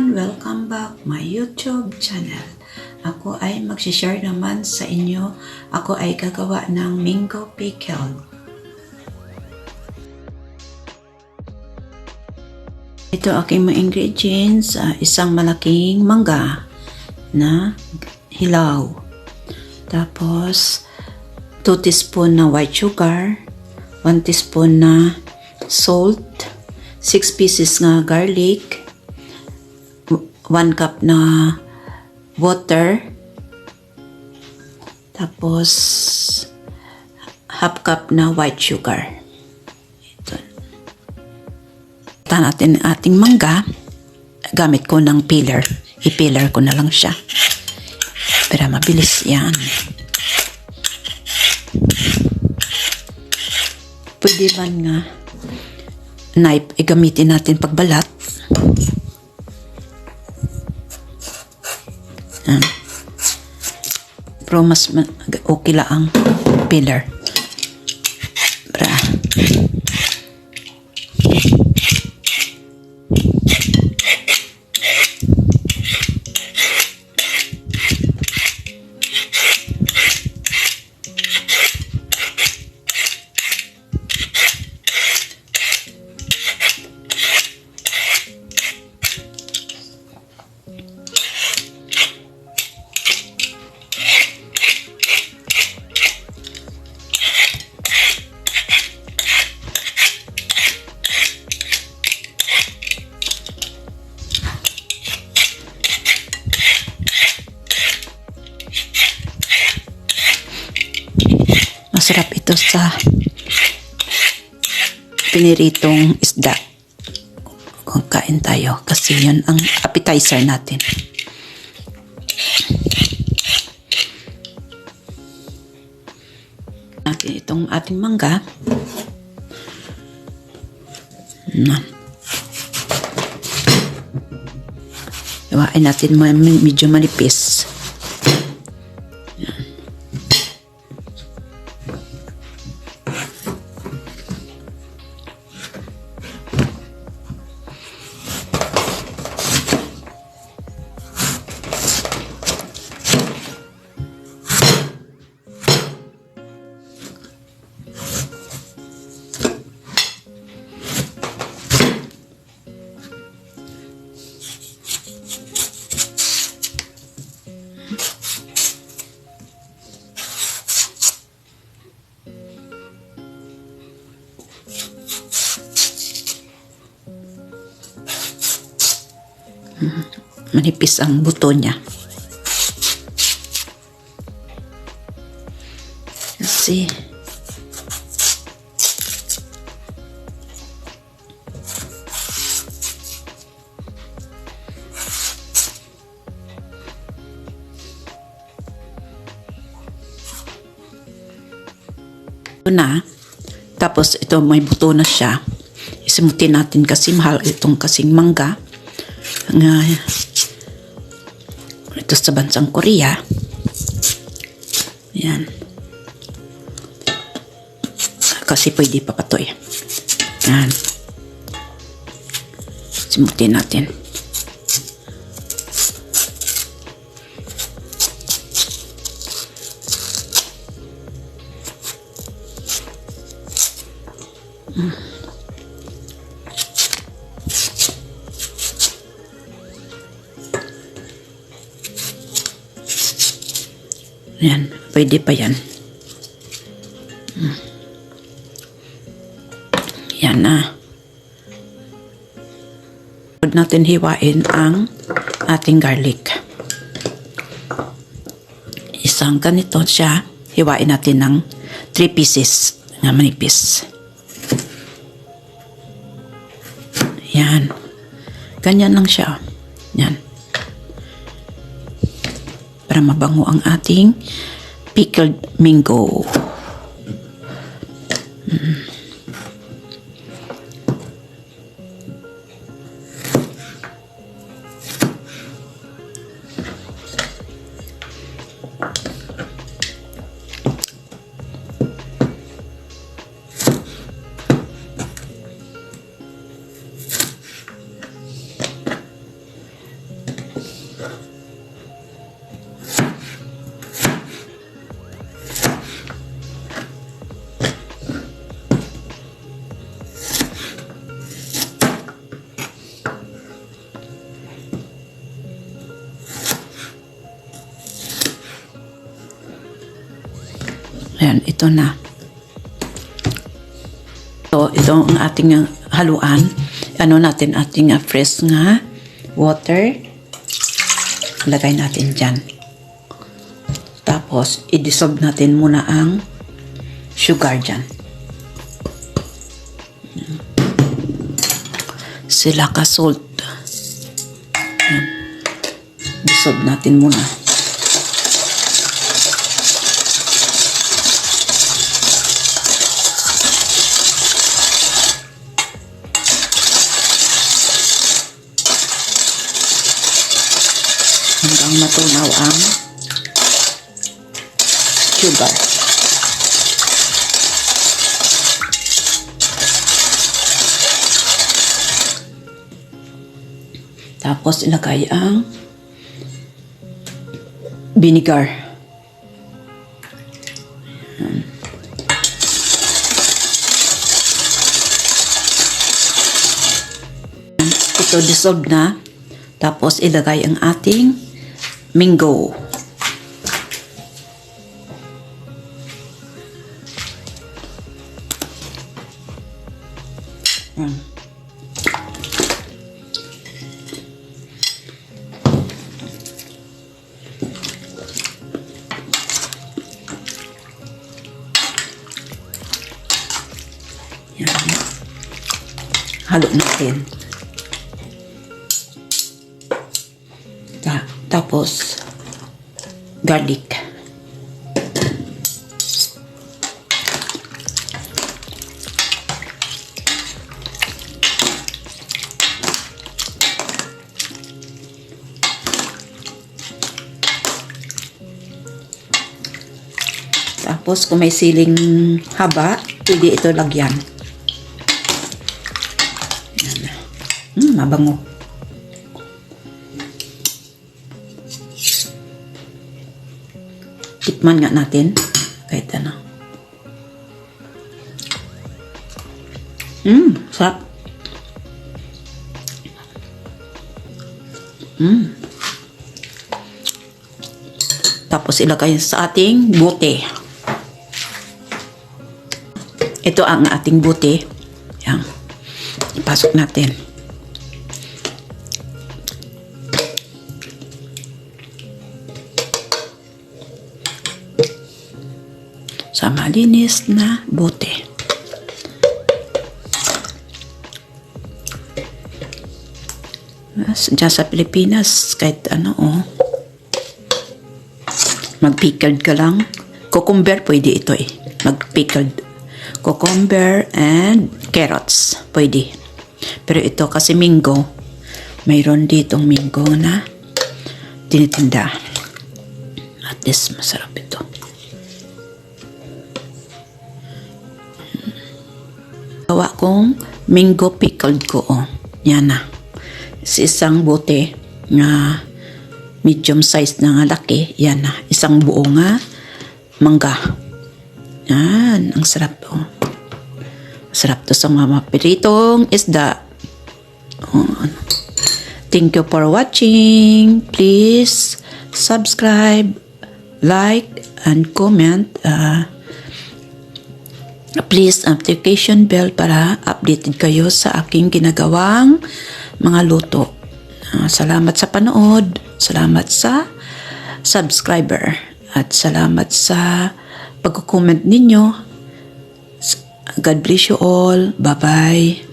everyone! Welcome back my YouTube channel. Ako ay mag-share naman sa inyo. Ako ay gagawa ng mango pickle. Ito aking mga ingredients. Isang malaking mangga na hilaw. Tapos 2 teaspoon na white sugar, 1 teaspoon na salt, 6 pieces na garlic, 1 cup na water, tapos half cup na white sugar. Ito. Ito natin ang ating mangga. Gamit ko ng peeler. I-peeler ko na lang siya. Para mabilis yan. Pwede man nga knife gamitin natin pagbalat. Pero mas okay lang ang peeler. Masarap ito sa piniritong isda. Kung kain tayo, kasi yun ang appetizer natin. Natin itong ating mangga. Iwain natin medyo manipis. Manipis ang buto niya. Kasi ito na. Tapos ito may buto na siya. Isimutin natin kasi mahal itong kasing mangga. Ito sa bansang Korea. Yan. Kasi pwede pa to eh. Yan. Simutin natin. Yan, pwede pa yan. Yan na. Pwede natin hiwain ang ating garlic. Isang ganito siya. Hiwain natin ng 3 pieces na manipis. Yan. Ganyan lang siya. Yan. Para mabango ang ating pickled mango. Ayan, ito na. So, ito ang ating haluan. Ano natin ating fresh nga water. Lagay natin dyan. Tapos, i-dissolve natin muna ang sugar dyan. Silica salt. Ayan. Dissolve natin muna. Hanggang matunaw ang sugar. Tapos ilagay ang vinegar. Ito dissolve na. Tapos ilagay ang ating mango. Yan. Halo natin. Tapos garlic. Tapos kung may siling haba, pwede ito lagyan. Yan. Mabango. Tikman nga natin. Kahit ano. Sarap. Tapos ilagay sa ating bote. Ito ang ating bote. Yan. Ipasok natin. Sa malinis na bote. Diyan sa Pilipinas, kahit ano, mag-pickled ka lang. Cucumber, pwede ito eh. Mag-pickled. Cucumber and carrots, pwede. Pero ito kasi mango. Mayroon ditong mango na tinitinda. At least, masarap ito. Gawa kong mango pickled ko. Yan na. Sa isang bote nga medium size na nga laki. Yan na. Isang buo nga mangga. Yan. Ang sarap to. Sarap to sa mga piritong isda. Thank you for watching. Please subscribe, like, and comment. Please notification bell para updated kayo sa aking ginagawang mga luto. Salamat sa panood, salamat sa subscriber, at salamat sa pag-comment ninyo. God bless you all. Bye-bye.